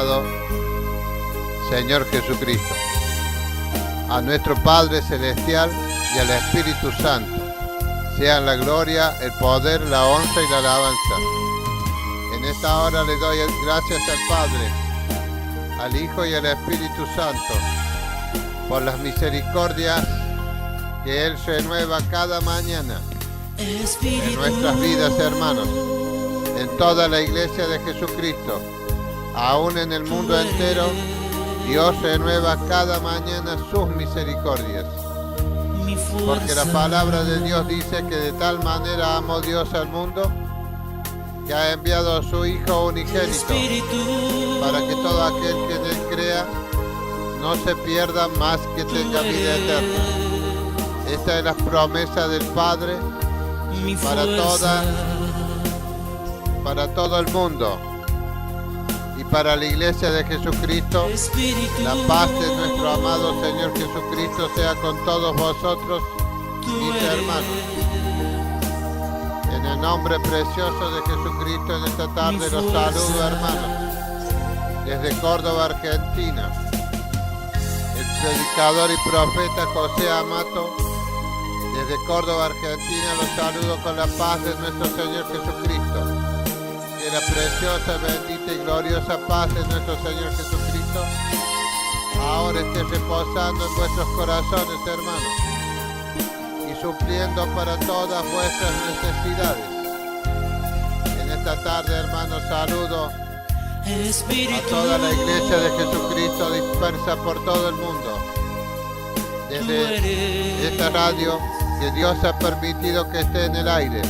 amado Señor Jesucristo, a nuestro Padre Celestial y al Espíritu Santo, sean la gloria, el poder, la honra y la alabanza. En esta hora le doy gracias al Padre, al Hijo y al Espíritu Santo, por las misericordias que Él renueva cada mañana en nuestras vidas, hermanos, en toda la iglesia de Jesucristo, aún en el mundo entero. Dios renueva cada mañana sus misericordias, porque la palabra de Dios dice que de tal manera amó Dios al mundo que ha enviado a su Hijo unigénito para que todo aquel que en Él crea no se pierda, más que tenga vida eterna. Esta es la promesa del Padre para todo el mundo. Y para la iglesia de Jesucristo, la paz de nuestro amado Señor Jesucristo sea con todos vosotros, mis hermanos. En el nombre precioso de Jesucristo, en esta tarde los saludo, hermanos, desde Córdoba, Argentina. El predicador y profeta José Amato, desde Córdoba, Argentina, los saludo con la paz de nuestro Señor Jesucristo. Que la preciosa, bendita y gloriosa paz de nuestro Señor Jesucristo ahora esté reposando en vuestros corazones, hermanos, y supliendo para todas vuestras necesidades. En esta tarde, hermanos, saludo a toda la iglesia de Jesucristo dispersa por todo el mundo, desde esta radio que Dios ha permitido que esté en el aire,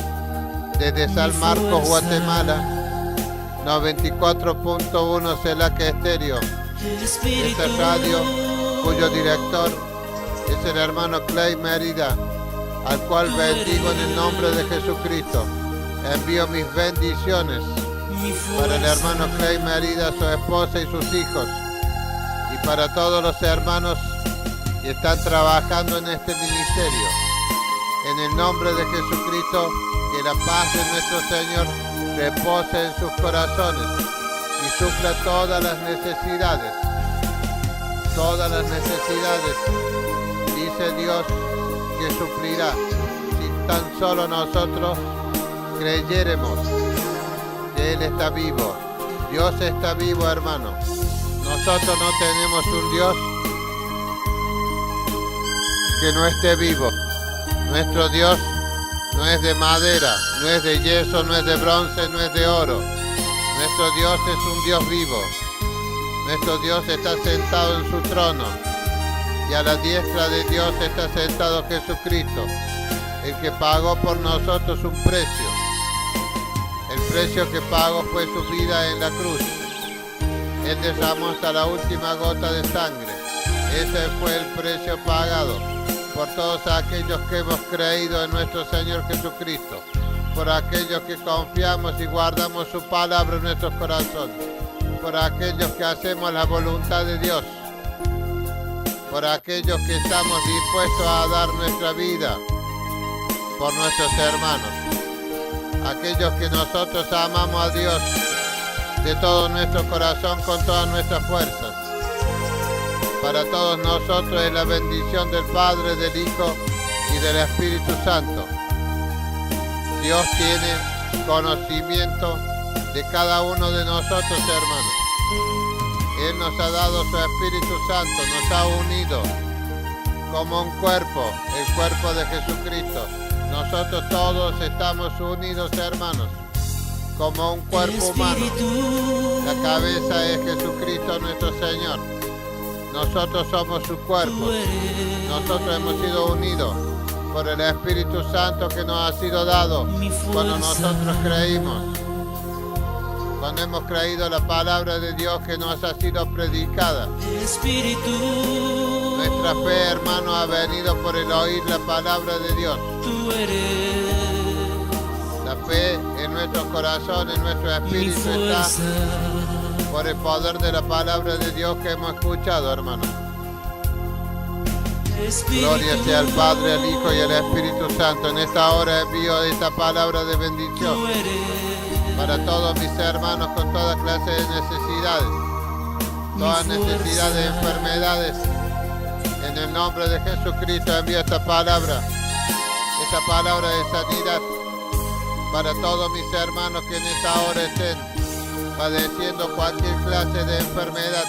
desde San Marcos, Guatemala, 94.1 Celaque Estéreo. Esta radio, cuyo director es el hermano Clay Mérida, al cual bendigo en el nombre de Jesucristo. Envío mis bendiciones para el hermano Clay Mérida, su esposa y sus hijos, y para todos los hermanos que están trabajando en este ministerio. En el nombre de Jesucristo, que la paz de nuestro Señor repose en sus corazones y supla todas las necesidades. Todas las necesidades, dice Dios, que suplirá si tan solo nosotros creyéremos que Él está vivo. Dios está vivo, hermano. Nosotros no tenemos un Dios que no esté vivo. Nuestro Dios no es de madera, no es de yeso, no es de bronce, no es de oro. Nuestro Dios es un Dios vivo. Nuestro Dios está sentado en su trono. Y a la diestra de Dios está sentado Jesucristo, el que pagó por nosotros un precio. El precio que pagó fue su vida en la cruz. Él derramó hasta la última gota de sangre. Ese fue el precio pagado por todos aquellos que hemos creído en nuestro Señor Jesucristo, por aquellos que confiamos y guardamos su palabra en nuestros corazones, por aquellos que hacemos la voluntad de Dios, por aquellos que estamos dispuestos a dar nuestra vida por nuestros hermanos, aquellos que nosotros amamos a Dios de todo nuestro corazón, con todas nuestras fuerzas. Para todos nosotros es la bendición del Padre, del Hijo y del Espíritu Santo. Dios tiene conocimiento de cada uno de nosotros, hermanos. Él nos ha dado su Espíritu Santo, nos ha unido como un cuerpo, el cuerpo de Jesucristo. Nosotros todos estamos unidos, hermanos, como un cuerpo humano. La cabeza es Jesucristo nuestro Señor. Nosotros somos su cuerpo. Nosotros hemos sido unidos por el Espíritu Santo que nos ha sido dado cuando nosotros creímos. Cuando hemos creído la palabra de Dios que nos ha sido predicada. Nuestra fe, hermano, ha venido por el oír la palabra de Dios. La fe en nuestro corazón, en nuestro espíritu está por el poder de la palabra de Dios que hemos escuchado, hermano. Gloria sea al Padre, al Hijo y al Espíritu Santo. En esta hora envío esta palabra de bendición para todos mis hermanos con toda clase de necesidades. toda necesidad de enfermedades. En el nombre de Jesucristo envío esta palabra de sanidad para todos mis hermanos que en esta hora estén padeciendo cualquier clase de enfermedad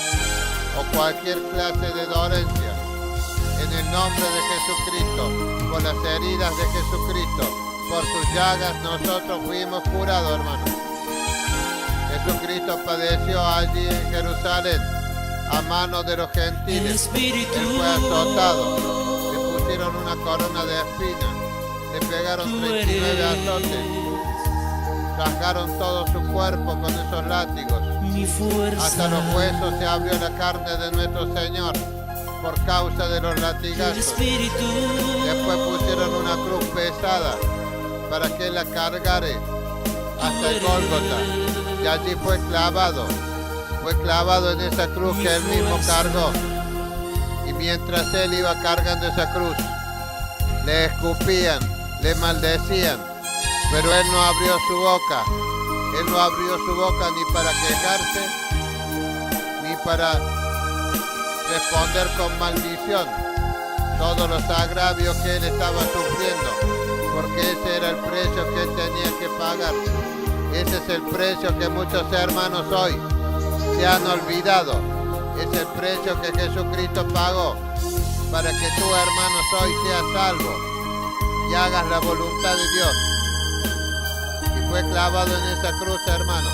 o cualquier clase de dolencia. En el nombre de Jesucristo, por las heridas de Jesucristo, por sus llagas nosotros fuimos curados, hermanos. Jesucristo padeció allí en Jerusalén a manos de los gentiles. Él fue azotado, le pusieron una corona de espinas, le pegaron 39 azotes, rasgaron todo su cuerpo con esos látigos. Hasta los huesos se abrió la carne de nuestro Señor por causa de los latigazos. Después pusieron una cruz pesada para que Él la cargare hasta el Gólgota, y allí fue clavado en esa cruz que Él mismo cargó. Y mientras Él iba cargando esa cruz, le escupían, le maldecían, pero Él no abrió su boca. Él no abrió su boca ni para quejarse, ni para responder con maldición todos los agravios que Él estaba sufriendo, porque ese era el precio que Él tenía que pagar. Ese es el precio que muchos hermanos hoy se han olvidado. Es el precio que Jesucristo pagó para que tú, hermanos, hoy seas salvo y hagas la voluntad de Dios. Y fue clavado en esa cruz, hermano.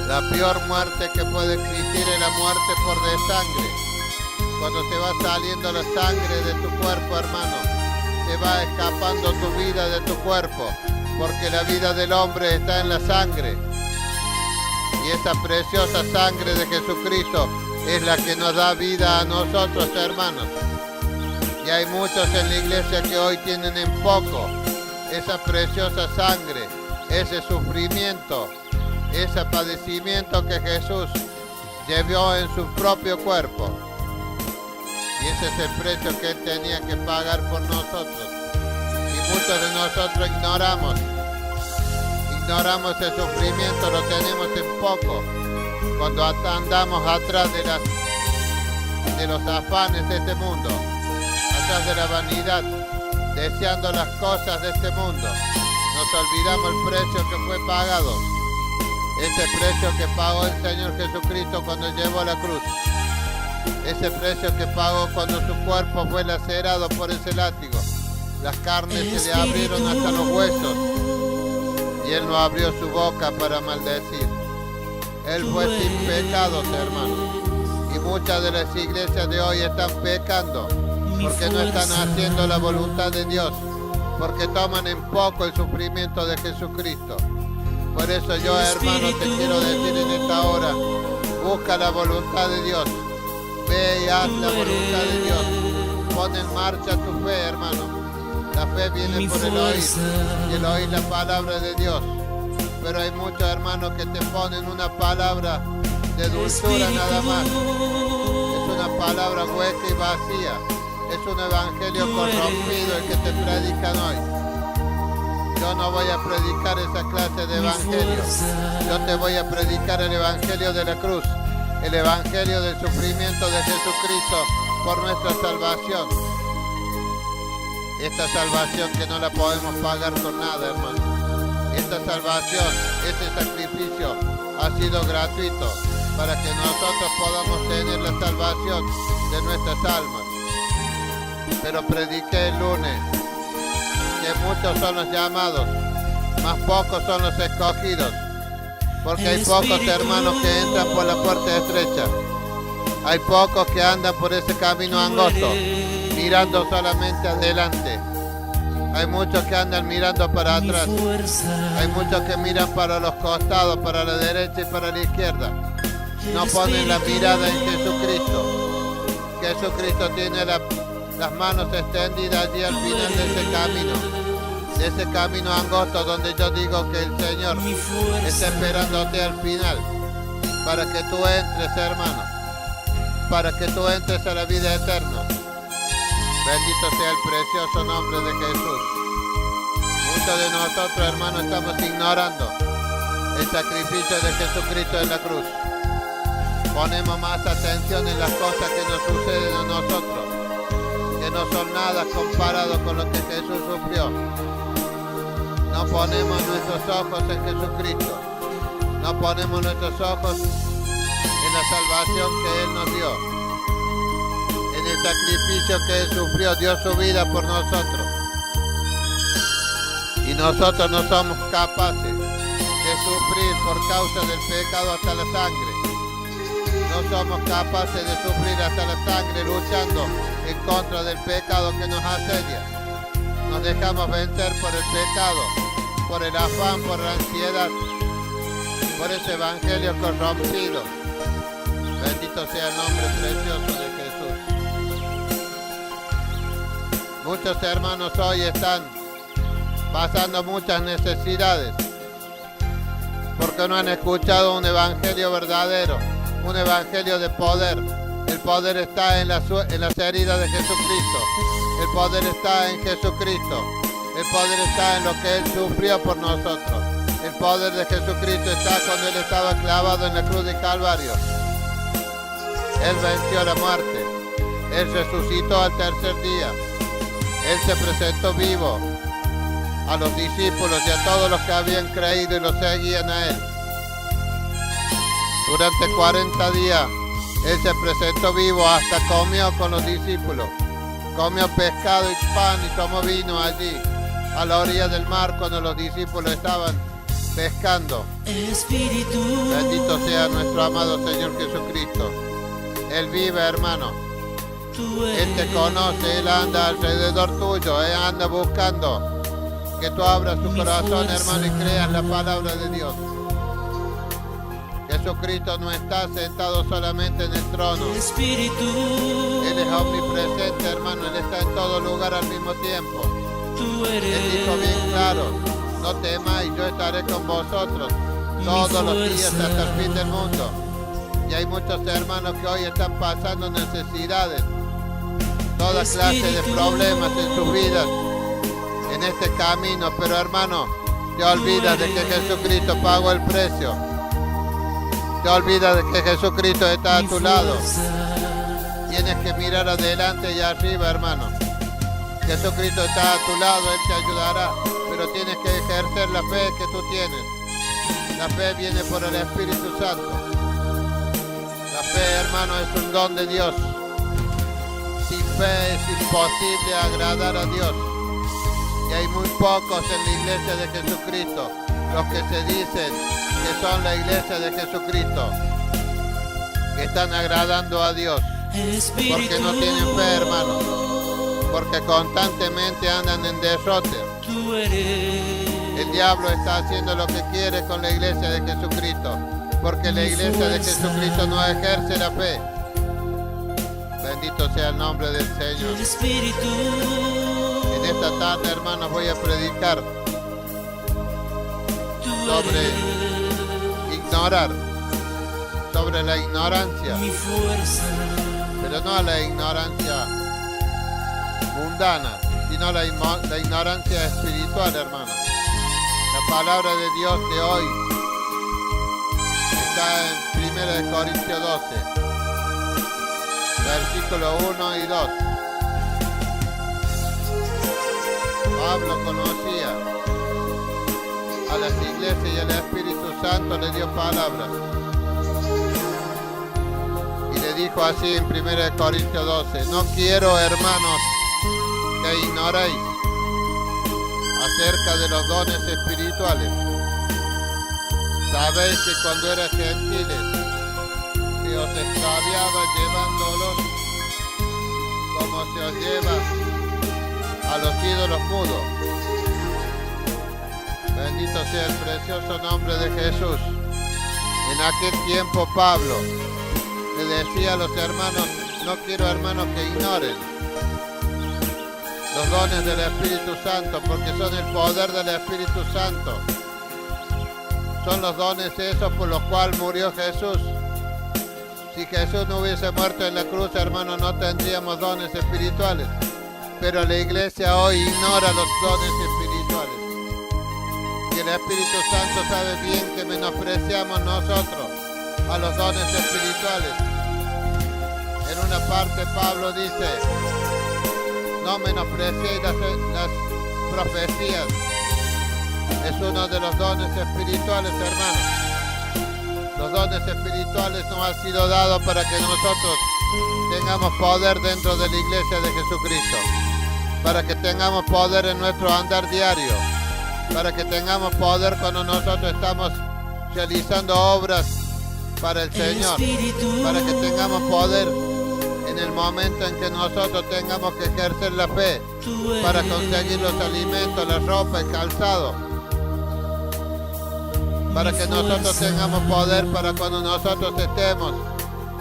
La peor muerte que puede existir es la muerte por desangre. Cuando se va saliendo la sangre de tu cuerpo, hermano, se va escapando tu vida de tu cuerpo, porque la vida del hombre está en la sangre. Y esa preciosa sangre de Jesucristo es la que nos da vida a nosotros, hermanos. Y hay muchos en la iglesia que hoy tienen en poco esa preciosa sangre, ese sufrimiento, ese padecimiento que Jesús llevó en su propio cuerpo. Y ese es el precio que Él tenía que pagar por nosotros. Y muchos de nosotros ignoramos el sufrimiento, lo tenemos en poco, cuando andamos atrás de los afanes de este mundo, atrás de la vanidad, deseando las cosas de este mundo. Nos olvidamos el precio que fue pagado, ese precio que pagó el Señor Jesucristo cuando llevó la cruz, ese precio que pagó cuando su cuerpo fue lacerado por ese látigo. Las carnes se le abrieron hasta los huesos y Él no abrió su boca para maldecir. Él fue sin pecados, hermanos. Y muchas de las iglesias de hoy están pecando porque no están haciendo la voluntad de Dios, porque toman en poco el sufrimiento de Jesucristo. Por eso yo, hermano, te quiero decir en esta hora, busca la voluntad de Dios. Ve y haz la voluntad de Dios. Pon en marcha tu fe, hermano. La fe viene por el oír, y el oír la palabra de Dios. Pero hay muchos hermanos que te ponen una palabra de dulzura nada más. Es una palabra hueca y vacía. Es un evangelio corrompido el que te predican hoy. Yo no voy a predicar esa clase de evangelio. Yo te voy a predicar el evangelio de la cruz, el evangelio del sufrimiento de Jesucristo por nuestra salvación. Esta salvación que no la podemos pagar con nada, hermano. Esta salvación, este sacrificio ha sido gratuito para que nosotros podamos tener la salvación de nuestras almas. Pero prediqué el lunes que muchos son los llamados, más pocos son los escogidos, porque hay pocos hermanos que entran por la puerta estrecha. Hay pocos que andan por ese camino angosto, mirando solamente adelante. Hay muchos que andan mirando para atrás. Hay muchos que miran para los costados, para la derecha y para la izquierda. No ponen la mirada en Jesucristo. Jesucristo tiene las manos extendidas allí al final de ese camino angosto, donde yo digo que el Señor está esperándote al final para que tú entres, hermano, para que tú entres a la vida eterna. Bendito sea el precioso nombre de Jesús. Muchos de nosotros, hermanos, estamos ignorando el sacrificio de Jesucristo en la cruz. Ponemos más atención en las cosas que nos suceden a nosotros, que no son nada comparado con lo que Jesús sufrió. No ponemos nuestros ojos en Jesucristo. No ponemos nuestros ojos en la salvación que Él nos dio, en el sacrificio que Él sufrió, dio su vida por nosotros. Y nosotros no somos capaces de sufrir por causa del pecado hasta la sangre. No somos capaces de sufrir hasta la sangre luchando en contra del pecado que nos asedia. Nos dejamos vencer por el pecado, por el afán, por la ansiedad, por ese evangelio corrompido. Bendito sea el nombre precioso de Jesús. Muchos hermanos hoy están pasando muchas necesidades porque no han escuchado un evangelio verdadero, un evangelio de poder. El poder está en las heridas de Jesucristo. El poder está en Jesucristo. El poder está en lo que Él sufrió por nosotros. El poder de Jesucristo está cuando Él estaba clavado en la cruz de Calvario. Él venció la muerte. Él resucitó al tercer día. Él se presentó vivo a los discípulos y a todos los que habían creído y lo seguían a Él. Durante 40 días, Él se presentó vivo, hasta comió con los discípulos. Comió pescado y pan y tomó vino allí, a la orilla del mar, cuando los discípulos estaban pescando. Espíritu. Bendito sea nuestro amado Señor Jesucristo. Él vive, hermano. Él te conoce, Él anda alrededor tuyo, Él anda buscando que tú abras tu corazón, hermano, y creas la palabra de Dios. Jesucristo no está sentado solamente en el trono. Él es omnipresente, hermano, Él está en todo lugar al mismo tiempo. Él dijo bien claro: no temáis, yo estaré con vosotros todos los días hasta el fin del mundo. Y hay muchos hermanos que hoy están pasando necesidades, toda clase de problemas en sus vidas, en este camino, pero hermano, te olvidas de que Jesucristo pagó el precio. Te olvidas de que Jesucristo está a tu lado. Tienes que mirar adelante y arriba, hermano. Jesucristo está a tu lado, Él te ayudará, pero tienes que ejercer la fe que tú tienes. La fe viene por el Espíritu Santo. La fe, hermano, es un don de Dios. Sin fe es imposible agradar a Dios. Y hay muy pocos en la iglesia de Jesucristo, los que se dicen que son la iglesia de Jesucristo, que están agradando a Dios, porque no tienen fe, hermano, porque constantemente andan en derrote. El diablo está haciendo lo que quiere con la iglesia de Jesucristo, porque la iglesia de Jesucristo no ejerce la fe. Bendito sea el nombre del Señor. En esta tarde, hermanos, voy a predicar sobre ignorar, sobre la ignorancia, pero no la ignorancia mundana, sino la ignorancia espiritual, hermano. La palabra de Dios de hoy está en 1 Corintios 12, versículos 1 y 2. Pablo conocía a las iglesias y al Espíritu Santo le dio palabras. Y le dijo así en 1 Corintios 12: no quiero, hermanos, que ignoréis acerca de los dones espirituales. Sabéis que cuando eran gentiles se os extraviaba llevándolos como se os lleva a los ídolos mudos. Bendito sea el precioso nombre de Jesús. En aquel tiempo Pablo le decía a los hermanos: no quiero, hermanos, que ignoren los dones del Espíritu Santo, porque son el poder del Espíritu Santo. Son los dones esos por los cuales murió Jesús. Si Jesús no hubiese muerto en la cruz, hermano, no tendríamos dones espirituales. Pero la iglesia hoy ignora los dones espirituales. Y el Espíritu Santo sabe bien que menospreciamos nosotros a los dones espirituales. En una parte Pablo dice, no menospreciéis las profecías. Es uno de los dones espirituales, hermanos. Los dones espirituales nos han sido dados para que nosotros tengamos poder dentro de la iglesia de Jesucristo. Para que tengamos poder en nuestro andar diario. Para que tengamos poder cuando nosotros estamos realizando obras para el Señor. Para que tengamos poder en el momento en que nosotros tengamos que ejercer la fe para conseguir los alimentos, la ropa, el calzado. Para que nosotros tengamos poder para cuando nosotros estemos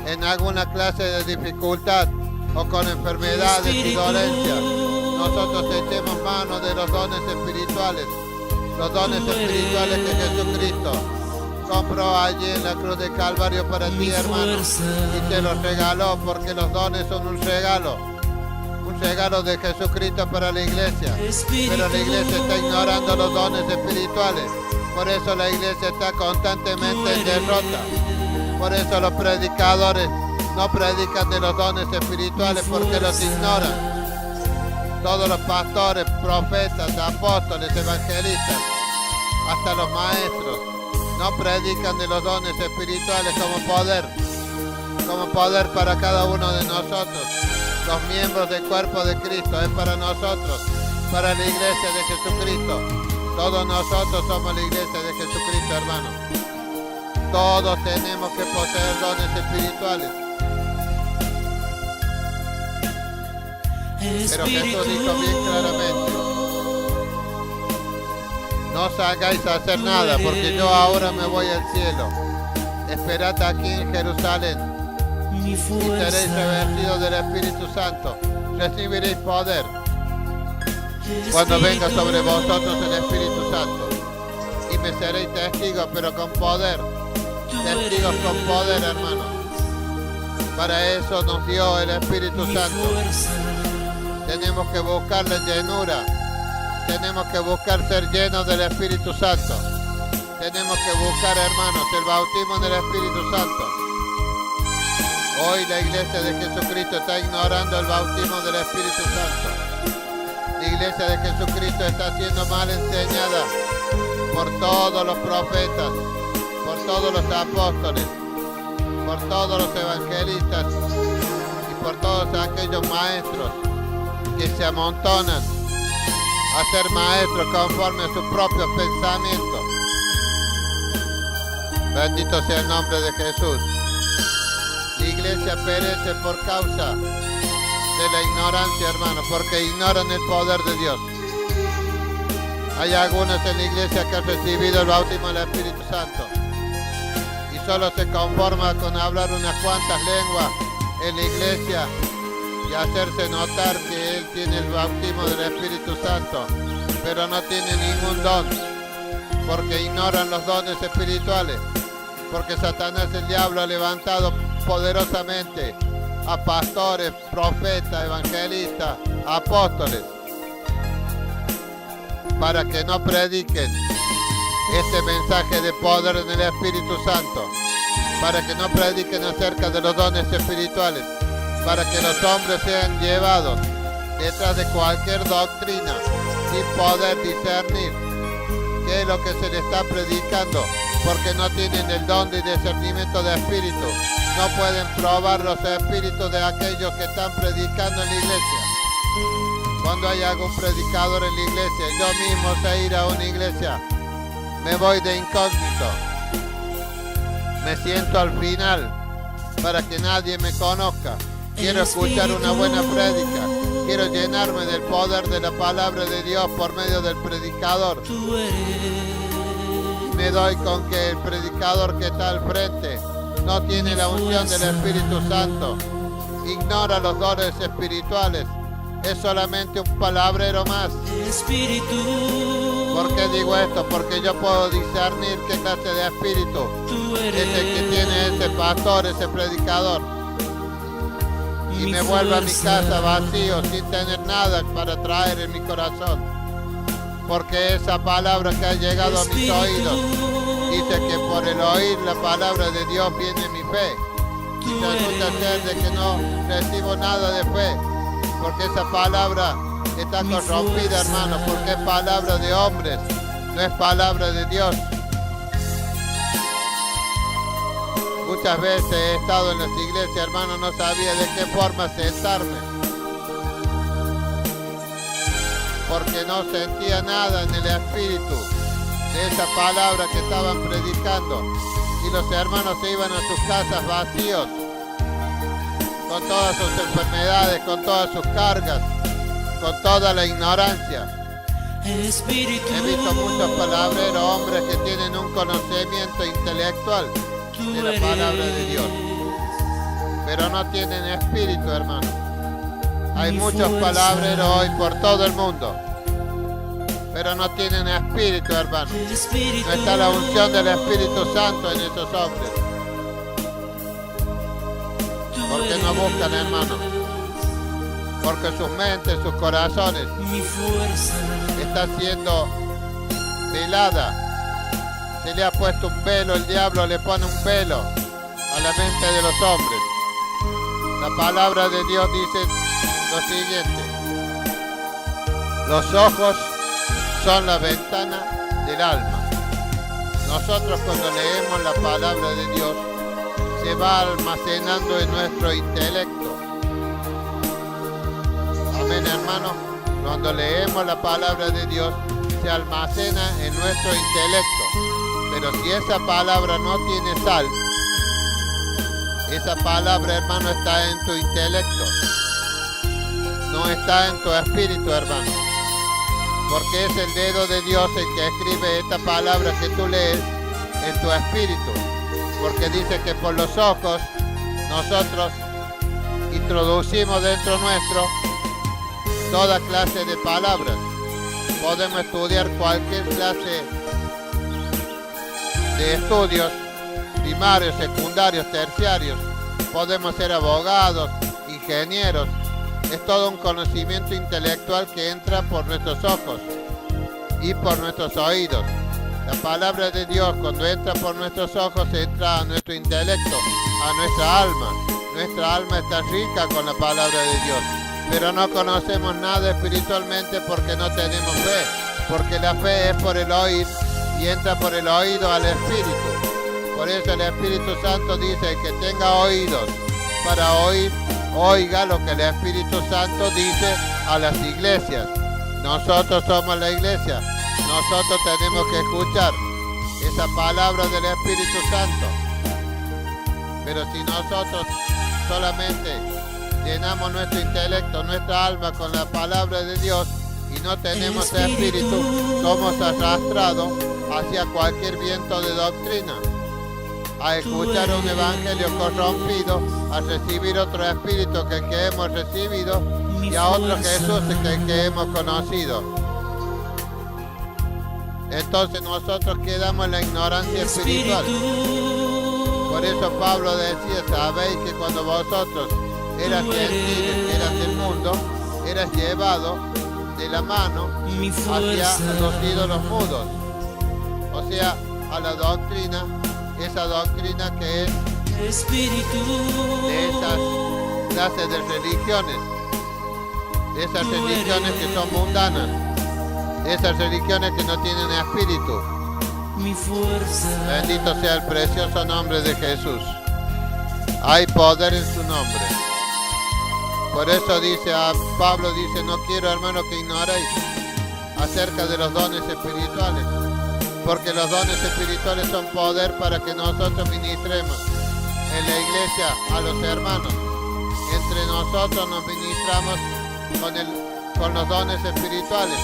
en alguna clase de dificultad o con enfermedades y dolencias, nosotros echemos mano de los dones espirituales. Los dones espirituales que Jesucristo compró allí en la cruz de Calvario para ti, hermano, y te los regaló, porque los dones son un regalo de Jesucristo para la iglesia. Pero la iglesia está ignorando los dones espirituales, por eso la iglesia está constantemente en derrota. Por eso los predicadores no predican de los dones espirituales, porque los ignoran. Todos los pastores, profetas, apóstoles, evangelistas, hasta los maestros, no predican de los dones espirituales como poder para cada uno de nosotros. Los miembros del cuerpo de Cristo es para nosotros, para la iglesia de Jesucristo. Todos nosotros somos la iglesia de Jesucristo, hermano. Todos tenemos que poseer dones espirituales. Pero Jesús dijo bien claramente, no os hagáis hacer nada, porque yo ahora me voy al cielo. Esperad aquí en Jerusalén y seréis revestidos del Espíritu Santo. Recibiréis poder cuando venga sobre vosotros el Espíritu Santo. Y me seréis testigos, pero con poder. Testigos con poder, hermano. Para eso nos dio el Espíritu Santo. Tenemos que buscar la llenura. Tenemos que buscar ser llenos del Espíritu Santo. Tenemos que buscar, hermanos, el bautismo del Espíritu Santo. Hoy la iglesia de Jesucristo está ignorando el bautismo del Espíritu Santo. La iglesia de Jesucristo está siendo mal enseñada por todos los profetas, por todos los apóstoles, por todos los evangelistas y por todos aquellos maestros que se amontonan a ser maestros conforme a sus propios pensamientos. Bendito sea el nombre de Jesús. La iglesia perece por causa de la ignorancia, hermano, porque ignoran el poder de Dios. Hay algunos en la iglesia que han recibido el bautismo del Espíritu Santo y solo se conforma con hablar unas cuantas lenguas en la iglesia y hacerse notar que él tiene el bautismo del Espíritu Santo, pero no tiene ningún don, porque ignoran los dones espirituales, porque Satanás, el diablo, ha levantado poderosamente a pastores, profetas, evangelistas, apóstoles, para que no prediquen este mensaje de poder en el Espíritu Santo, para que no prediquen acerca de los dones espirituales, para que los hombres sean llevados detrás de cualquier doctrina sin poder discernir qué es lo que se le está predicando, porque no tienen el don de discernimiento de espíritu. No pueden probar los espíritus de aquellos que están predicando en la iglesia. Cuando hay algún predicador en la iglesia, yo mismo sé ir a una iglesia, me voy de incógnito, me siento al final para que nadie me conozca. Quiero escuchar una buena prédica, quiero llenarme del poder de la palabra de Dios por medio del predicador. Me doy con que el predicador que está al frente no tiene la unción del Espíritu Santo, ignora los dones espirituales, es solamente un palabrero más. ¿Por qué digo esto? Porque yo puedo discernir qué clase de espíritu es el que tiene ese pastor, ese predicador, y me vuelvo a mi casa vacío, sin tener nada para traer en mi corazón, porque esa palabra que ha llegado a mis oídos Dice que por el oír la palabra de Dios viene mi fe. Y resulta ser de que no recibo nada de fe, porque esa palabra está corrompida, hermano, porque es palabra de hombres, no es palabra de Dios. Muchas veces he estado en las iglesias, hermano, no sabía de qué forma sentarme, porque no sentía nada en el espíritu de esa palabra que estaban predicando. Y los hermanos se iban a sus casas vacíos, con todas sus enfermedades, con todas sus cargas, con toda la ignorancia. He visto muchos palabreros, hombres que tienen un conocimiento intelectual de la palabra de Dios, pero no tienen espíritu, hermano. Hay muchos palabreros hoy por todo el mundo, pero no tienen espíritu, hermano. No está la unción del Espíritu Santo en esos hombres. Porque no buscan, hermano. Porque sus mentes, sus corazones está siendo velada. Se le ha puesto un velo, el diablo le pone un velo a la mente de los hombres. La palabra de Dios dice lo siguiente: los ojos son la ventana del alma. Nosotros cuando leemos la palabra de Dios, se va almacenando en nuestro intelecto. Amén, hermano. Cuando leemos la palabra de Dios, se almacena en nuestro intelecto. Pero si esa palabra no tiene sal, esa palabra, hermano, está en tu intelecto, no está en tu espíritu, hermano. Porque es el dedo de Dios el que escribe esta palabra que tú lees en tu espíritu. Porque dice que por los ojos nosotros introducimos dentro nuestro toda clase de palabras. Podemos estudiar cualquier clase de estudios primarios, secundarios, terciarios. Podemos ser abogados, ingenieros. Es todo un conocimiento intelectual que entra por nuestros ojos y por nuestros oídos. La palabra de Dios, cuando entra por nuestros ojos, entra a nuestro intelecto, a nuestra alma. Nuestra alma está rica con la palabra de Dios, pero no conocemos nada espiritualmente porque no tenemos fe, porque la fe es por el oír y entra por el oído al Espíritu. Por eso el Espíritu Santo dice que tenga oídos para oír, oiga lo que el Espíritu Santo dice a las iglesias. Nosotros somos la iglesia. Nosotros tenemos que escuchar esa palabra del Espíritu Santo. Pero si nosotros solamente llenamos nuestro intelecto, nuestra alma con la palabra de Dios y no tenemos espíritu, somos arrastrados hacia cualquier viento de doctrina, a escuchar un evangelio corrompido, a recibir otro espíritu que el que hemos recibido y a otro Jesús que el que hemos conocido. Entonces nosotros quedamos en la ignorancia espiritual. Por eso Pablo decía: sabéis que cuando vosotros eras gentiles, eras del mundo, eras llevado de la mano hacia los ídolos mudos. O sea, a la doctrina, esa doctrina que es de esas clases de religiones, de esas religiones que son mundanas, de esas religiones que no tienen espíritu. Bendito sea el precioso nombre de Jesús. Hay poder en su nombre. Por eso dice, Pablo dice: no quiero, hermano, que ignoréis acerca de los dones espirituales, porque los dones espirituales son poder para que nosotros ministremos en la iglesia a los hermanos. Entre nosotros nos ministramos con los dones espirituales.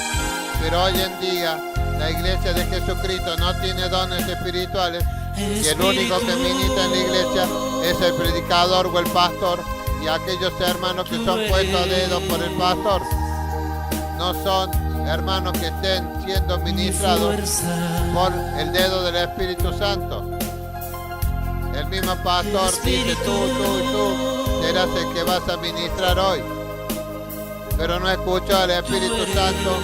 Pero hoy en día la iglesia de Jesucristo no tiene dones espirituales y el único que ministra en la iglesia es el predicador o el pastor y aquellos hermanos que son puestos a dedo por el pastor. No son hermanos que estén siendo ministrados por el dedo del Espíritu Santo. El mismo pastor dice: tú serás el que vas a ministrar hoy. Pero no escuchó al Espíritu Santo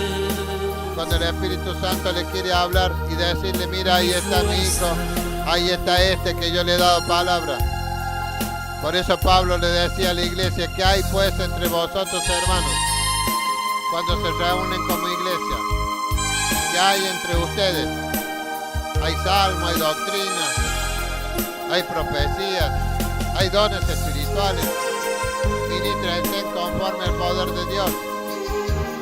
Cuando el Espíritu Santo le quiere hablar y decirle, mira, ahí está mi hijo, ahí está este que yo le he dado palabra. Por eso Pablo le decía a la iglesia, ¿qué hay pues entre vosotros, hermanos? Cuando se reúnen como iglesia, ¿qué hay entre ustedes? Hay salmo, hay doctrina, hay profecías, hay dones espirituales. Ministrense conforme al poder de Dios.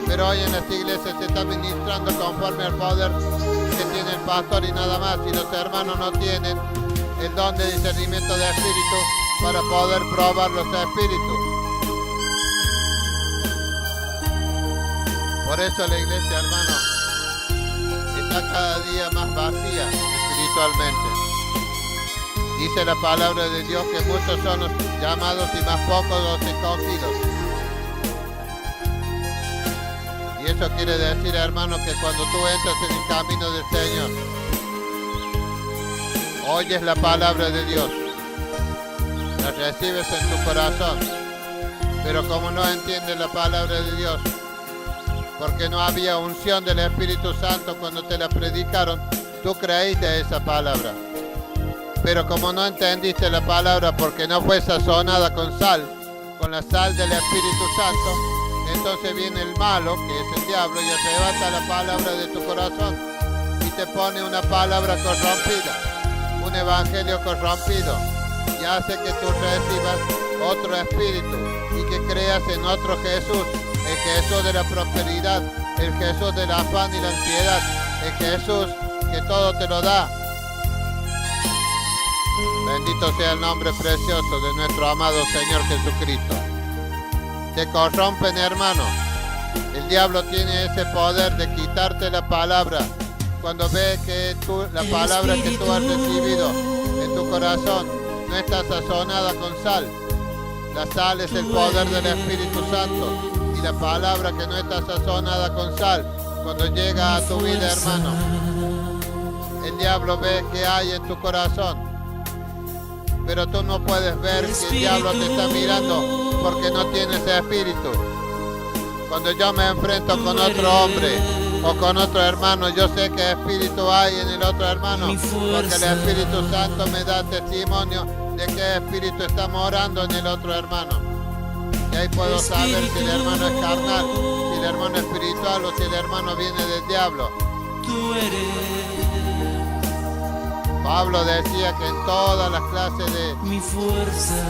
Pero hoy en las iglesias se está ministrando conforme al poder que tiene el pastor y nada más. Y los hermanos no tienen el don de discernimiento de espíritu para poder probar los espíritus. Por eso la iglesia, hermano, está cada día más vacía espiritualmente. Dice la palabra de Dios que muchos son los llamados y más pocos los escogidos. Y eso quiere decir, hermano, que cuando tú entras en el camino del Señor, oyes la palabra de Dios, la recibes en tu corazón, pero como no entiendes la palabra de Dios, porque no había unción del Espíritu Santo cuando te la predicaron, tú creíste esa palabra. Pero como no entendiste la palabra porque no fue sazonada con sal, con la sal del Espíritu Santo, entonces viene el malo, que es el diablo, y arrebata la palabra de tu corazón y te pone una palabra corrompida, un evangelio corrompido, y hace que tú recibas otro espíritu y que creas en otro Jesús, el Jesús de la prosperidad, el Jesús del afán y la ansiedad, el Jesús que todo te lo da. Bendito sea el nombre precioso de nuestro amado Señor Jesucristo. Te corrompen, hermano. El diablo tiene ese poder de quitarte la palabra. Cuando ve que la palabra que tú has recibido en tu corazón no está sazonada con sal. La sal es el poder del Espíritu Santo. Y la palabra que no está sazonada con sal, cuando llega a tu vida, hermano, el diablo ve que hay en tu corazón. Pero tú no puedes ver que el diablo te está mirando porque no tienes espíritu. Cuando yo me enfrento con otro hombre o con otro hermano, yo sé qué espíritu hay en el otro hermano, porque el Espíritu Santo me da testimonio de qué espíritu está morando en el otro hermano. Y ahí puedo saber si el hermano es carnal, si el hermano es espiritual o si el hermano viene del diablo. Pablo decía que en todas las clases de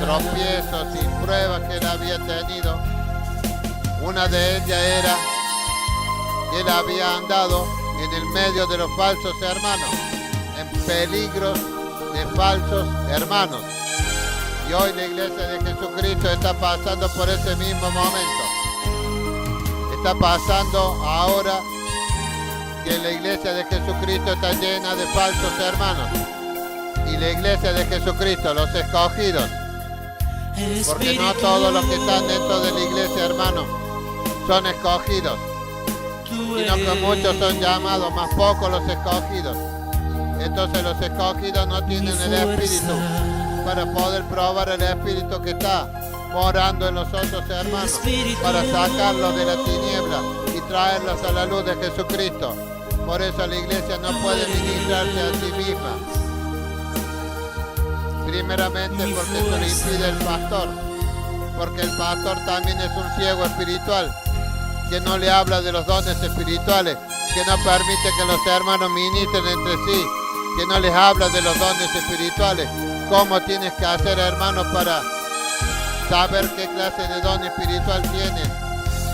tropiezos y pruebas que él había tenido, una de ellas era que él había andado en el medio de los falsos hermanos, en peligros de falsos hermanos. Y hoy la iglesia de Jesucristo está pasando por ese mismo momento. Está pasando ahora que la iglesia de Jesucristo está llena de falsos hermanos. Y la iglesia de Jesucristo, los escogidos, porque no todos los que están dentro de la iglesia, hermano, son escogidos, sino que muchos son llamados, más pocos los escogidos. Entonces los escogidos no tienen el espíritu para poder probar el espíritu que está morando en los otros hermanos, para sacarlos de la tiniebla y traerlos a la luz de Jesucristo. Por eso la iglesia no puede ministrarse a sí misma. Primeramente porque se lo impide el pastor, porque el pastor también es un ciego espiritual, que no le habla de los dones espirituales, que no permite que los hermanos ministren entre sí, que no les habla de los dones espirituales. ¿Cómo tienes que hacer, hermano, para saber qué clase de don espiritual tienes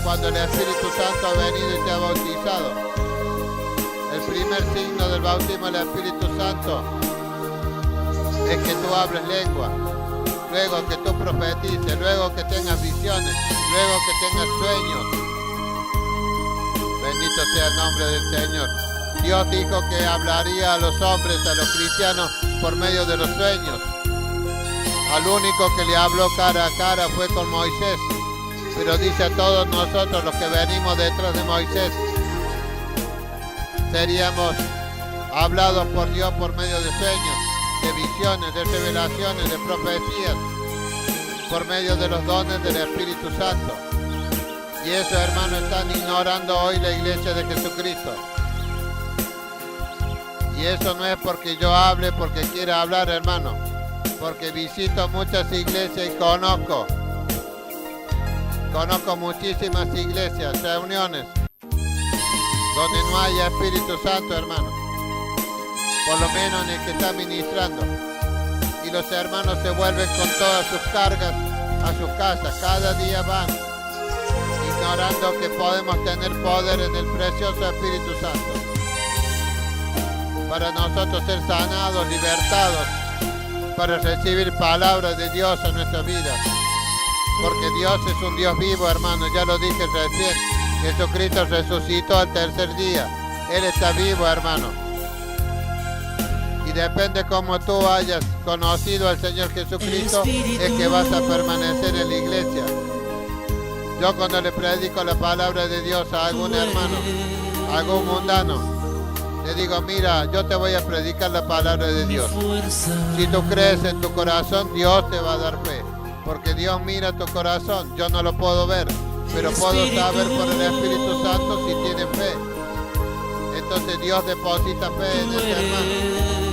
cuando el Espíritu Santo ha venido y te ha bautizado? El primer signo del bautismo del Espíritu Santo es que tú hables lengua, luego que tú profetices, luego que tengas visiones, luego que tengas sueños. Bendito sea el nombre del Señor. Dios dijo que hablaría a los hombres, a los cristianos, por medio de los sueños. Al único que le habló cara a cara fue con Moisés, pero dice a todos nosotros los que venimos detrás de Moisés, seríamos hablados por Dios por medio de sueños, de visiones, de revelaciones, de profecías, por medio de los dones del Espíritu Santo. Y eso, hermano, están ignorando hoy la iglesia de Jesucristo. Y eso no es porque yo hable, porque quiera hablar, hermano. Porque visito muchas iglesias y conozco muchísimas iglesias, reuniones, donde no haya Espíritu Santo, hermano. Por lo menos en el que está ministrando. Y los hermanos se vuelven con todas sus cargas a sus casas. Cada día van, ignorando que podemos tener poder en el precioso Espíritu Santo. Para nosotros ser sanados, libertados, para recibir palabras de Dios en nuestras vidas. Porque Dios es un Dios vivo, hermano, ya lo dije recién. Jesucristo resucitó al tercer día. Él está vivo, hermano. Y depende cómo tú hayas conocido al Señor Jesucristo, es que vas a permanecer en la iglesia. Yo cuando le predico la palabra de Dios a algún hermano, a algún mundano, le digo, mira, yo te voy a predicar la palabra de Dios. Si tú crees en tu corazón, Dios te va a dar fe. Porque Dios mira tu corazón. Yo no lo puedo ver, pero puedo saber por el Espíritu Santo si tiene fe. Entonces Dios deposita fe en ese hermano.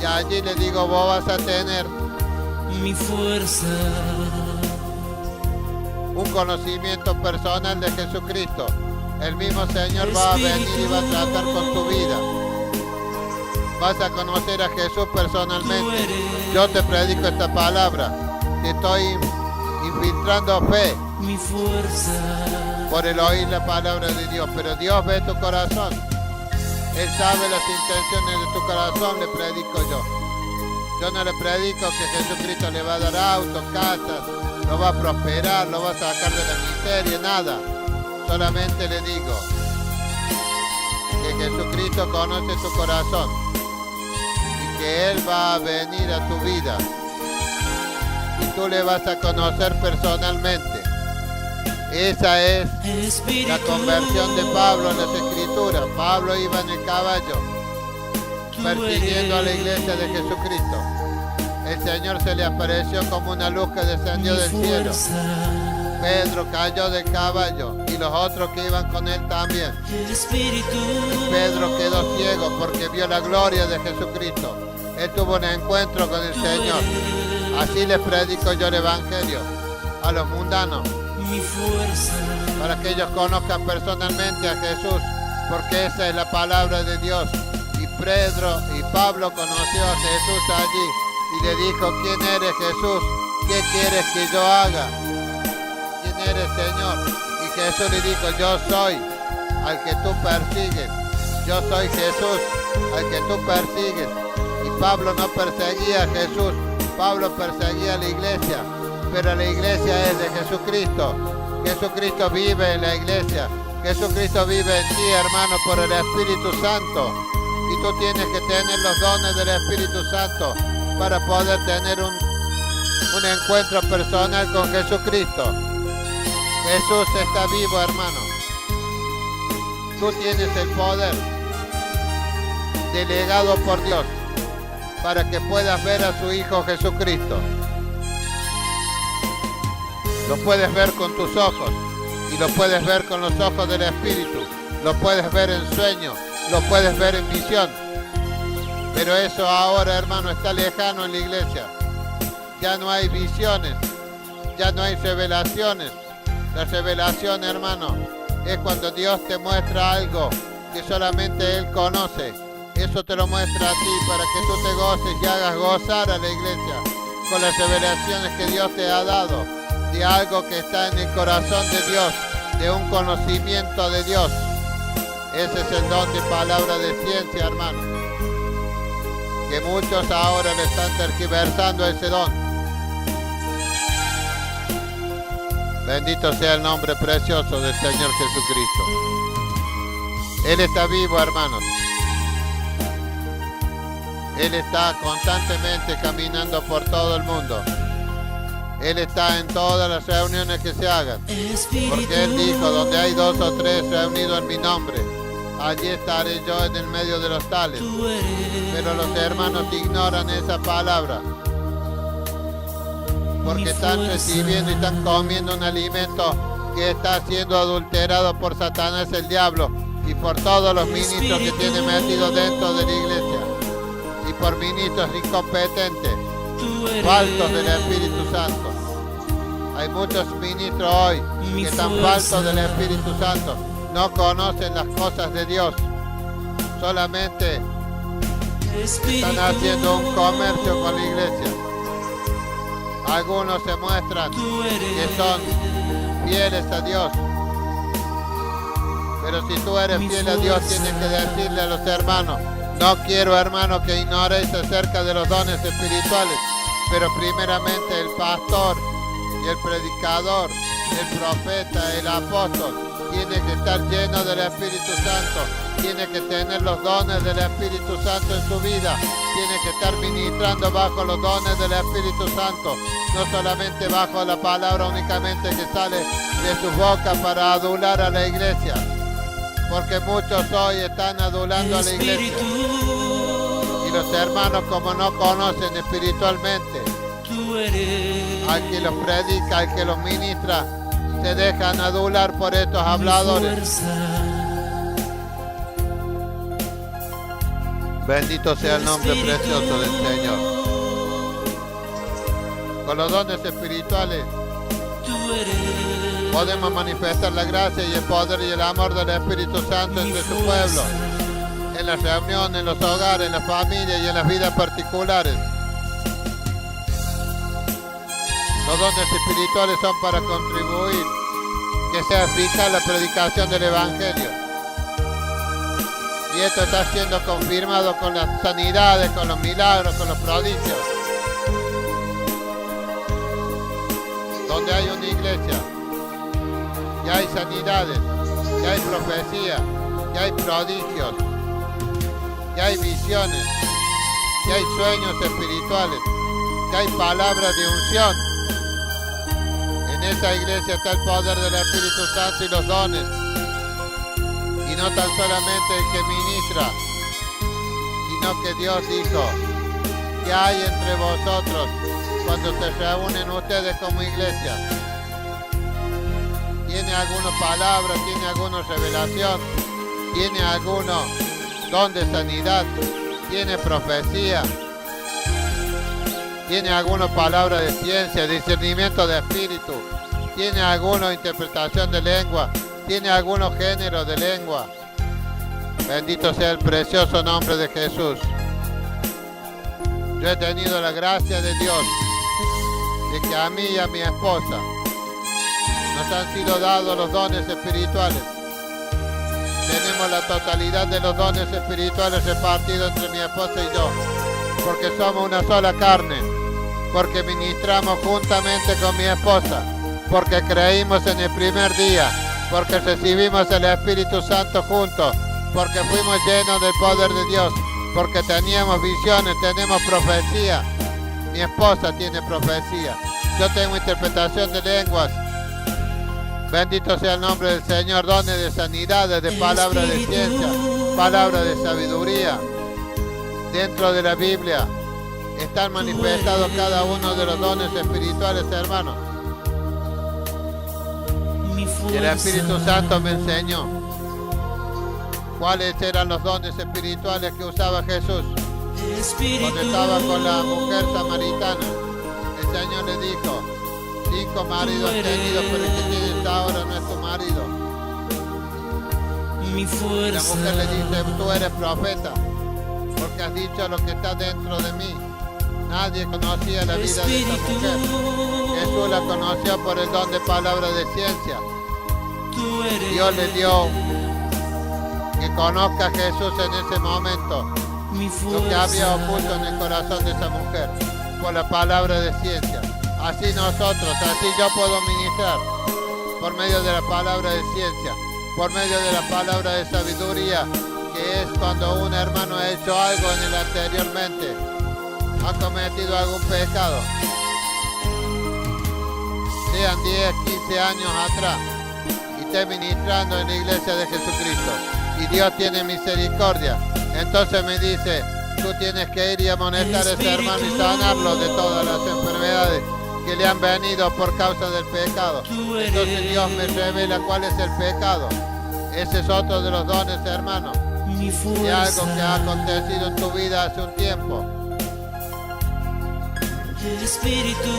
Y allí le digo, vos vas a tener mi fuerza, un conocimiento personal de Jesucristo. El mismo Señor va a venir y va a tratar con tu vida. Vas a conocer a Jesús personalmente. Yo te predico esta palabra. Te estoy infiltrando fe mi fuerza, por el oír la palabra de Dios. Pero Dios ve tu corazón. Él sabe las intenciones de tu corazón, le predico yo. Yo no le predico que Jesucristo le va a dar autos, casas, lo va a prosperar, lo va a sacar de la miseria, nada. Solamente le digo que Jesucristo conoce tu corazón y que Él va a venir a tu vida y tú le vas a conocer personalmente. Esa es la conversión de Pablo en las Escrituras. Pablo iba en el caballo persiguiendo a la iglesia de Jesucristo. El Señor se le apareció como una luz que descendió del cielo. Pedro cayó del caballo y los otros que iban con él también. Y Pedro quedó ciego porque vio la gloria de Jesucristo. Él tuvo un encuentro con el Señor. Así les predico yo el Evangelio a los mundanos, para que ellos conozcan personalmente a Jesús, porque esa es la palabra de Dios. Y Pedro y Pablo conoció a Jesús allí y le dijo, ¿quién eres, Jesús? ¿Qué quieres que yo haga? ¿Quién eres, Señor? Y Jesús le dijo, yo soy al que tú persigues. Yo soy Jesús al que tú persigues. Y Pablo no perseguía a Jesús, Pablo perseguía a la iglesia, pero la iglesia es de Jesucristo. Jesucristo vive en la iglesia. Jesucristo vive en ti, hermano, por el Espíritu Santo. Y tú tienes que tener los dones del Espíritu Santo para poder tener un encuentro personal con Jesucristo. Jesús está vivo, hermano. Tú tienes el poder delegado por Dios para que puedas ver a su Hijo Jesucristo. Lo puedes ver con tus ojos y lo puedes ver con los ojos del Espíritu. Lo puedes ver en sueño, lo puedes ver en visión. Pero eso ahora, hermano, está lejano en la iglesia. Ya no hay visiones, ya no hay revelaciones. La revelación, hermano, es cuando Dios te muestra algo que solamente Él conoce. Eso te lo muestra a ti para que tú te goces y hagas gozar a la iglesia con las revelaciones que Dios te ha dado, de algo que está en el corazón de Dios, de un conocimiento de Dios. Ese es el don de palabra de ciencia, hermano, que muchos ahora le están tergiversando ese don. Bendito sea el nombre precioso del Señor Jesucristo. Él está vivo, hermanos. Él está constantemente caminando por todo el mundo. Él está en todas las reuniones que se hagan. Porque Él dijo, donde hay 2 o 3 reunidos en mi nombre, allí estaré yo en el medio de los tales. Pero los hermanos ignoran esa palabra. Porque están recibiendo y están comiendo un alimento que está siendo adulterado por Satanás el diablo y por todos los ministros que tiene metidos dentro de la iglesia y por ministros incompetentes, faltos del Espíritu Santo. Hay muchos ministros hoy que están faltos del Espíritu Santo, no conocen las cosas de Dios, solamente están haciendo un comercio con la iglesia. Algunos se muestran que son fieles a Dios, pero si tú eres fiel a Dios tienes que decirle a los hermanos: no quiero, hermanos, que ignoréis acerca de los dones espirituales, pero primeramente el pastor y el predicador, el profeta, el apóstol tiene que estar lleno del Espíritu Santo, tiene que tener los dones del Espíritu Santo en su vida, tiene que estar ministrando bajo los dones del Espíritu Santo, no solamente bajo la palabra únicamente que sale de su boca para adular a la iglesia, porque muchos hoy están adulando a la iglesia y los hermanos, como no conocen espiritualmente al que los predica, al que los ministra, se dejan adular por estos habladores. Bendito sea el nombre precioso del Señor. Con los dones espirituales podemos manifestar la gracia y el poder y el amor del Espíritu Santo entre su pueblo, en las reuniones, en los hogares, en las familias y en las vidas particulares. Los dones espirituales son para contribuir que sea eficaz la predicación del Evangelio. Y esto está siendo confirmado con las sanidades, con los milagros, con los prodigios. Donde hay una iglesia, que hay sanidades, que hay profecía, que hay prodigios, que hay visiones, que hay sueños espirituales, que hay palabras de unción. En esa iglesia está el poder del Espíritu Santo y los dones. Y no tan solamente el que ministra, sino que Dios dijo que hay entre vosotros cuando se reúnen ustedes como iglesia. Tiene alguna palabra, tiene alguna revelación, tiene alguno don de sanidad, tiene profecía, tiene alguna palabra de ciencia, discernimiento de espíritu, tiene alguna interpretación de lengua, tiene algunos géneros de lengua. Bendito sea el precioso nombre de Jesús. Yo he tenido la gracia de Dios de que a mí y a mi esposa nos han sido dados los dones espirituales. Tenemos la totalidad de los dones espirituales repartidos entre mi esposa y yo, porque somos una sola carne, porque ministramos juntamente con mi esposa, porque creímos en el primer día, porque recibimos el Espíritu Santo juntos, porque fuimos llenos del poder de Dios, porque teníamos visiones, tenemos profecía. Mi esposa tiene profecía. Yo tengo interpretación de lenguas. Bendito sea el nombre del Señor. Dones de sanidades, de palabra de ciencia, palabra de sabiduría. Dentro de la Biblia están manifestados cada uno de los dones espirituales, hermanos. Y el Espíritu Santo me enseñó cuáles eran los dones espirituales que usaba Jesús. Cuando estaba con la mujer samaritana, el Señor le dijo: 5 maridos has tenido, pero el que tienes ahora no es tu marido. La mujer le dice: tú eres profeta, porque has dicho lo que está dentro de mí. Nadie conocía la vida de esta mujer. Jesús la conoció por el don de palabra de ciencia. Dios le dio que conozca a Jesús en ese momento, lo que había oculto en el corazón de esa mujer, por la palabra de ciencia. Así nosotros, así yo puedo ministrar, por medio de la palabra de ciencia, por medio de la palabra de sabiduría, que es cuando un hermano ha hecho algo en el anteriormente, ha cometido algún pecado, sean 10, 15 años atrás, y esté ministrando en la iglesia de Jesucristo, y Dios tiene misericordia. Entonces me dice: tú tienes que ir y amonestar a ese hermano y sanarlo de todas las enfermedades que le han venido por causa del pecado. Entonces Dios me revela cuál es el pecado. Ese es otro de los dones, hermano, mi de algo que ha fuerza, acontecido en tu vida hace un tiempo. el Espíritu,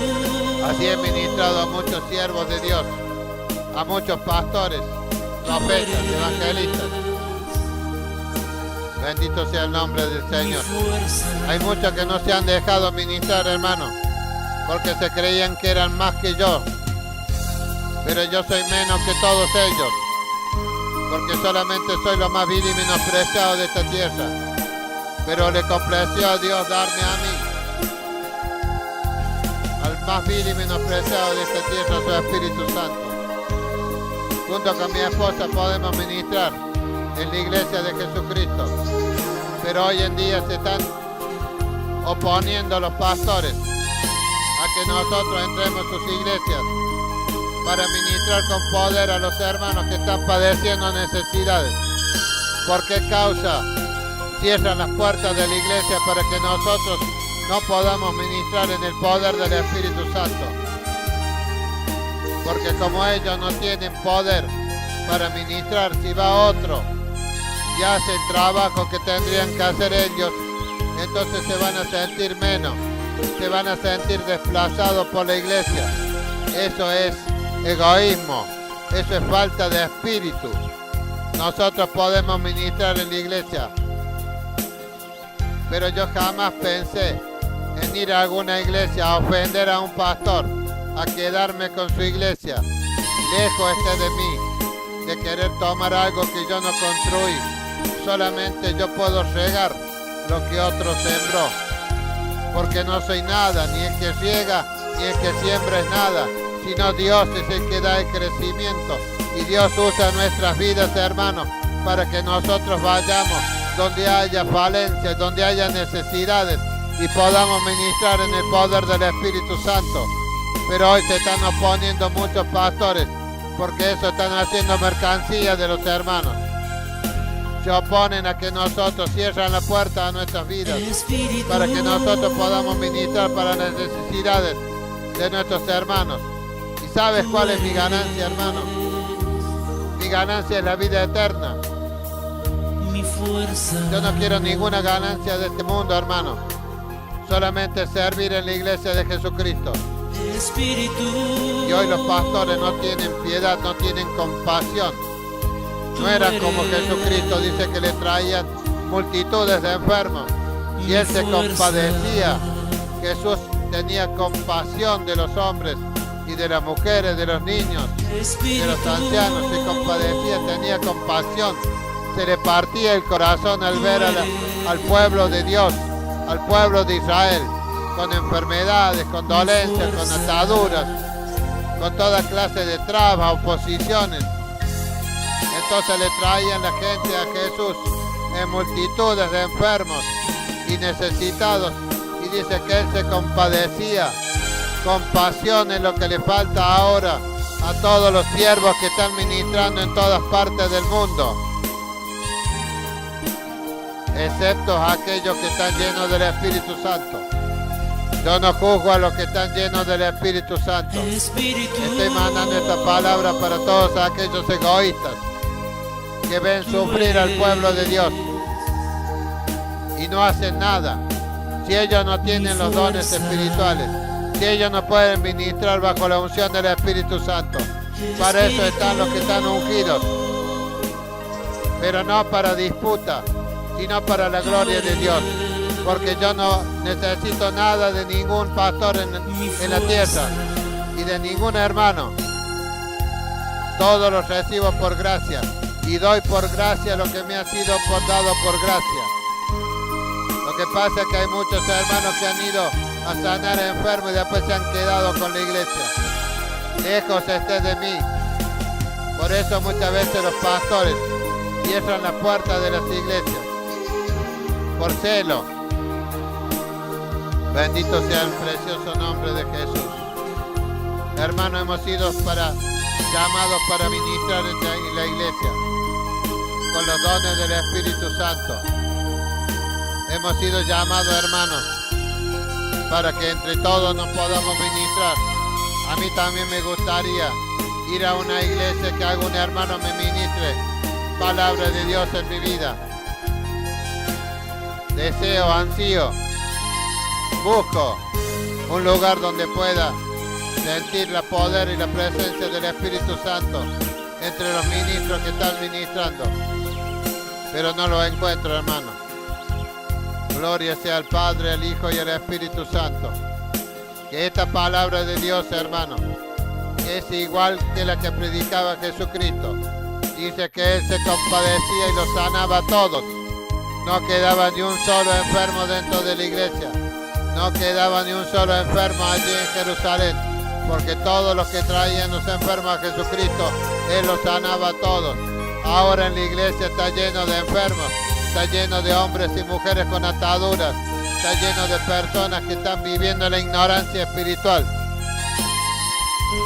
Así he ministrado a muchos siervos de Dios, a muchos pastores, profetas, evangelistas. Bendito sea el nombre del mi Señor. fuerza, Hay muchos que no se han dejado ministrar, hermano, porque se creían que eran más que yo. Pero yo soy menos que todos ellos, porque solamente soy lo más vil y menospreciado de esta tierra. Pero le complació a Dios darme a mí, al más vil y menospreciado de esta tierra, su Espíritu Santo. Junto con mi esposa podemos ministrar en la iglesia de Jesucristo. Pero hoy en día se están oponiendo los pastores a que nosotros entremos en sus iglesias para ministrar con poder a los hermanos que están padeciendo necesidades. ¿Por qué causa cierran las puertas de la iglesia para que nosotros no podamos ministrar en el poder del Espíritu Santo? Porque como ellos no tienen poder para ministrar, si va otro y hace el trabajo que tendrían que hacer ellos, entonces se van a sentir menos, se van a sentir desplazados por la iglesia. Eso es egoísmo, eso es falta de espíritu. Nosotros podemos ministrar en la iglesia, pero yo jamás pensé en ir a alguna iglesia a ofender a un pastor, a quedarme con su iglesia. Lejos esté de mí de querer tomar algo que yo no construí. Solamente yo puedo regar lo que otro sembró, porque no soy nada, ni el que riega ni el que siembra es nada, sino Dios es el que da el crecimiento. Y Dios usa nuestras vidas, hermanos, para que nosotros vayamos donde haya falencias, donde haya necesidades, y podamos ministrar en el poder del Espíritu Santo. Pero hoy se están oponiendo muchos pastores, porque eso están haciendo mercancía de los hermanos. Se oponen a que nosotros cierran la puerta a nuestras vidas el Espíritu, para que nosotros podamos ministrar para las necesidades de nuestros hermanos. ¿Y sabes cuál es mi ganancia, hermano? Mi ganancia es la vida eterna. mi fuerza, Yo no quiero ninguna ganancia de este mundo, hermano. Solamente servir en la iglesia de Jesucristo. el Espíritu, Y hoy los pastores no tienen piedad, no tienen compasión. No eran como Jesucristo, dice que le traían multitudes de enfermos y Él se compadecía. Jesús tenía compasión de los hombres y de las mujeres, de los niños, de los ancianos. Se compadecía, tenía compasión. Se le partía el corazón al ver al pueblo de Dios, al pueblo de Israel, con enfermedades, con dolencias, con ataduras, con toda clase de trabas, oposiciones. Entonces le traían la gente a Jesús en multitudes de enfermos y necesitados, y dice que Él se compadecía. Compasión es lo que le falta ahora a todos los siervos que están ministrando en todas partes del mundo, excepto a aquellos que están llenos del Espíritu Santo. Yo no juzgo a los que están llenos del Espíritu Santo. el Espíritu, Estoy mandando esta palabra para todos aquellos egoístas que ven sufrir al pueblo de Dios y no hacen nada. Si ellos no tienen los dones espirituales, si ellos no pueden ministrar bajo la unción del Espíritu Santo, para eso están los que están ungidos, pero no para disputa, sino para la gloria de Dios. Porque yo no necesito nada de ningún pastor en la tierra y de ningún hermano. Todo lo recibo por gracia y doy por gracia lo que me ha sido dado por gracia. Lo que pasa es que hay muchos hermanos que han ido a sanar enfermos y después se han quedado con la iglesia. Lejos esté de mí. Por eso muchas veces los pastores cierran las puertas de las iglesias por celo. Bendito sea el precioso nombre de Jesús. Hermanos, hemos sido llamados para ministrar en la iglesia con los dones del Espíritu Santo. Hemos sido llamados, hermanos, para que entre todos nos podamos ministrar. A mí también me gustaría ir a una iglesia que algún hermano me ministre palabra de Dios en mi vida. Deseo, ansío, busco un lugar donde pueda sentir el poder y la presencia del Espíritu Santo entre los ministros que están ministrando. Pero no lo encuentro, hermano. Gloria sea al Padre, al Hijo y al Espíritu Santo. Que esta palabra de Dios, hermano, es igual que la que predicaba Jesucristo. Dice que Él se compadecía y los sanaba a todos. No quedaba ni un solo enfermo dentro de la iglesia. No quedaba ni un solo enfermo allí en Jerusalén. Porque todos los que traían los enfermos a Jesucristo, Él los sanaba a todos. Ahora en la iglesia está lleno de enfermos. Está lleno de hombres y mujeres con ataduras. Está lleno de personas que están viviendo la ignorancia espiritual.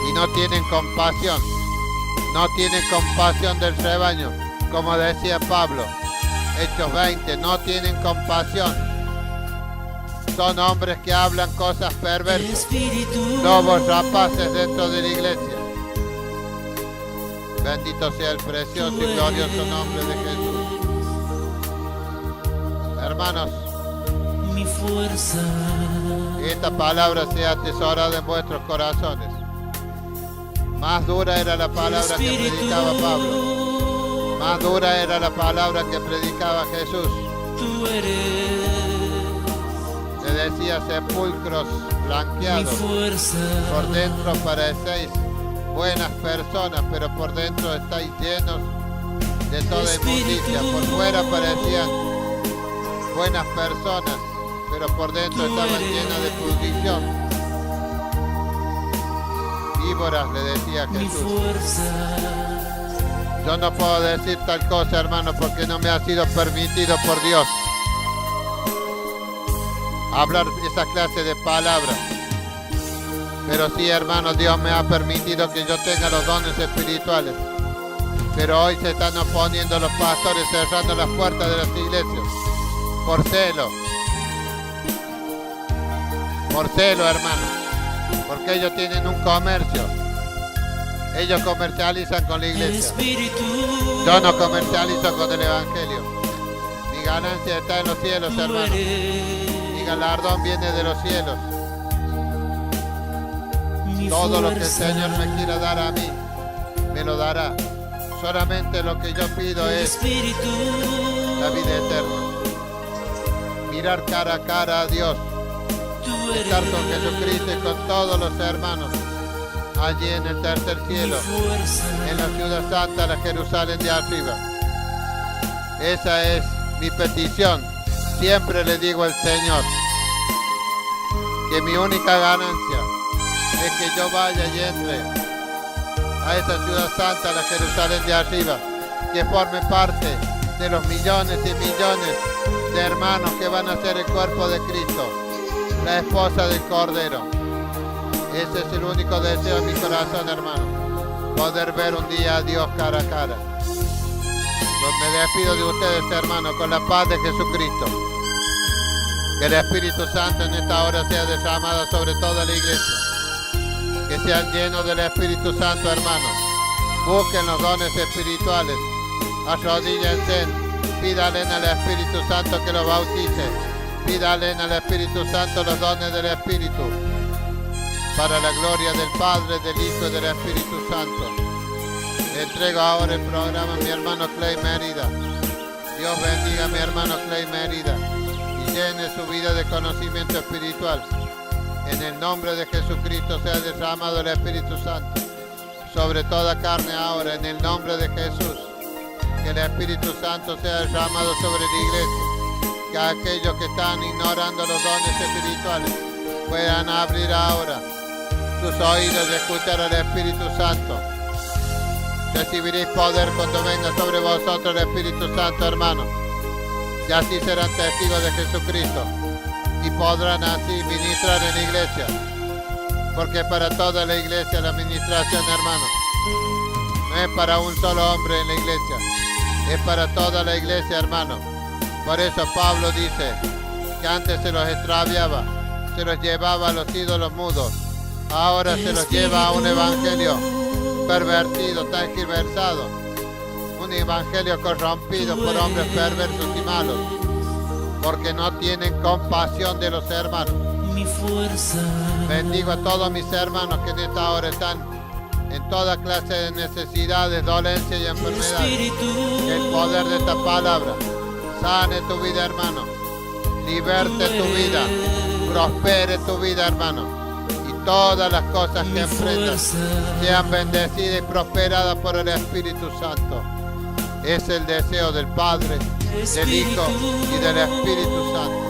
Y no tienen compasión. No tienen compasión del rebaño. Como decía Pablo. Hechos 20. No tienen compasión. Son hombres que hablan cosas perversas. Lobos rapaces dentro de la iglesia. Bendito sea el precioso y glorioso nombre de Jesús. Hermanos, mi fuerza. Que esta palabra sea atesorada en vuestros corazones. Más dura era la palabra que predicaba Pablo. Más dura era la palabra que predicaba Jesús. Tú eres Le decía sepulcros blanqueados. mi fuerza. Por dentro parecéis buenas personas, pero por dentro estáis llenos de toda inmundicia. Por fuera parecían buenas personas, pero por dentro estaban llenas de pudrición. Víboras, le decía Mi Jesús. fuerza. Yo no puedo decir tal cosa, hermano, porque no me ha sido permitido por Dios hablar esa clase de palabras. Pero sí, hermano, Dios me ha permitido que yo tenga los dones espirituales. Pero hoy se están oponiendo los pastores, cerrando las puertas de las iglesias. Por celo. Por celo, hermano. Porque ellos tienen un comercio. Ellos comercializan con la El iglesia. Espíritu. Yo no comercializo con el Evangelio. Mi ganancia está en los cielos, Tú hermano. eres Mi galardón viene de los cielos. mi Todo lo que el fuerza. Señor me quiera dar a mí, me lo dará. Solamente lo que yo pido El es Espíritu. la vida eterna. Mirar cara a cara a Dios. Tú Estar eres con Jesucristo y con todos los hermanos. Allí en el tercer mi cielo. fuerza. En la ciudad santa, la Jerusalén de arriba. Esa es mi petición. Siempre le digo al Señor que mi única ganancia es que yo vaya y entre a esa ciudad santa, la Jerusalén de arriba, que forme parte de los millones y millones de hermanos que van a ser el cuerpo de Cristo, la esposa del Cordero. Ese es el único deseo de mi corazón, hermano, poder ver un día a Dios cara a cara. Me despido de ustedes, hermanos, con la paz de Jesucristo. Que el Espíritu Santo en esta hora sea derramado sobre toda la iglesia. Que sean llenos del Espíritu Santo, hermanos. Busquen los dones espirituales. Arrodíllense. Pídanle al Espíritu Santo que los bautice. Pídanle al Espíritu Santo los dones del Espíritu. Para la gloria del Padre, del Hijo y del Espíritu Santo. Le entrego ahora el programa a mi hermano Clay Mérida. Dios bendiga a mi hermano Clay Mérida y llene su vida de conocimiento espiritual. En el nombre de Jesucristo sea derramado el Espíritu Santo sobre toda carne ahora, en el nombre de Jesús. Que el Espíritu Santo sea derramado sobre la iglesia. Que aquellos que están ignorando los dones espirituales puedan abrir ahora sus oídos y escuchar al Espíritu Santo. Recibiréis poder cuando venga sobre vosotros el Espíritu Santo, hermano. Y así serán testigos de Jesucristo. Y podrán así ministrar en la iglesia. Porque para toda la iglesia la ministración, hermano, no es para un solo hombre en la iglesia. Es para toda la iglesia, hermano. Por eso Pablo dice que antes se los extraviaba se los llevaba a los ídolos mudos. Ahora se los lleva a un evangelio pervertido, tergiversado. Un evangelio corrompido por hombres perversos y malos, porque no tienen compasión de los hermanos. mi fuerza. Bendigo a todos mis hermanos que en esta hora están en toda clase de necesidades, dolencias y enfermedades. Que el poder de esta palabra sane tu vida, hermano. Liberte tu vida. Prospere tu vida, hermano. Y todas las cosas que emprendas sean bendecidas y prosperadas por el Espíritu Santo. Es el deseo del Padre, del Hijo y del Espíritu Santo.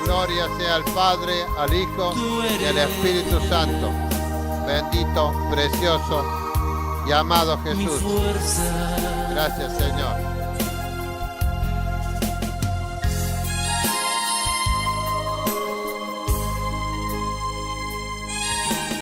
Gloria sea al Padre, al Hijo y al Espíritu Santo. Bendito, precioso y amado Mi Jesús. fuerza. Gracias, Señor.